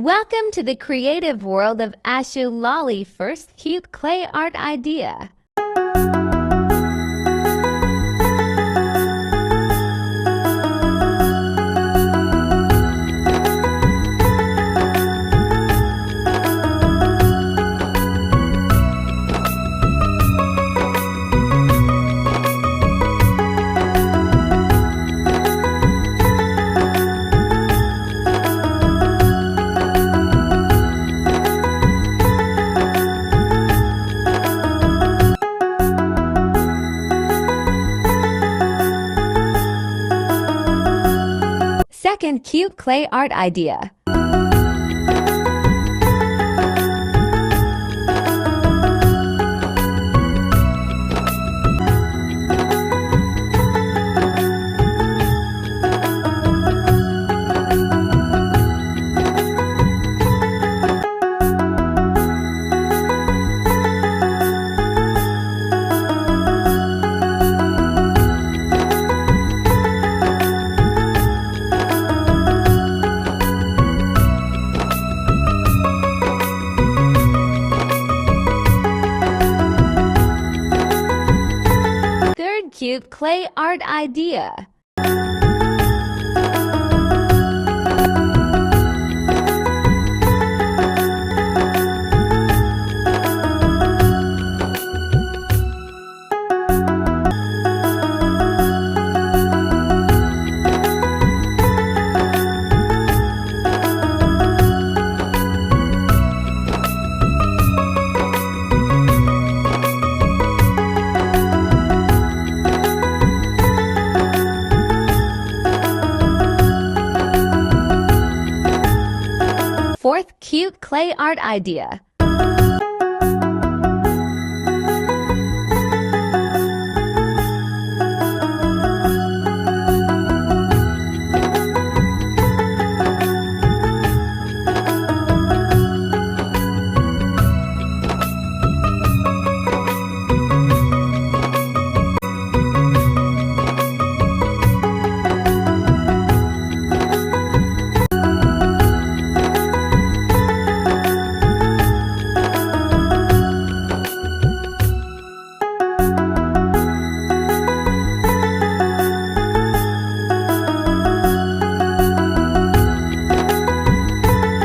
Welcome to the creative world of Ashoo. Lali first cute clay art idea. Second cute clay art idea. Cute clay art idea. Fourth cute clay art idea.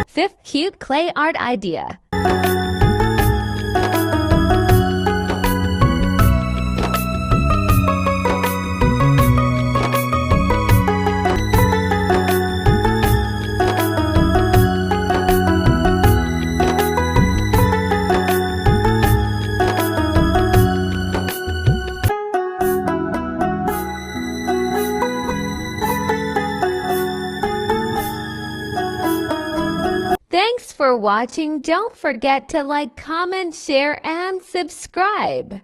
Fifth cute clay art idea. Thanks for watching. Don't forget to like, comment, share, and subscribe.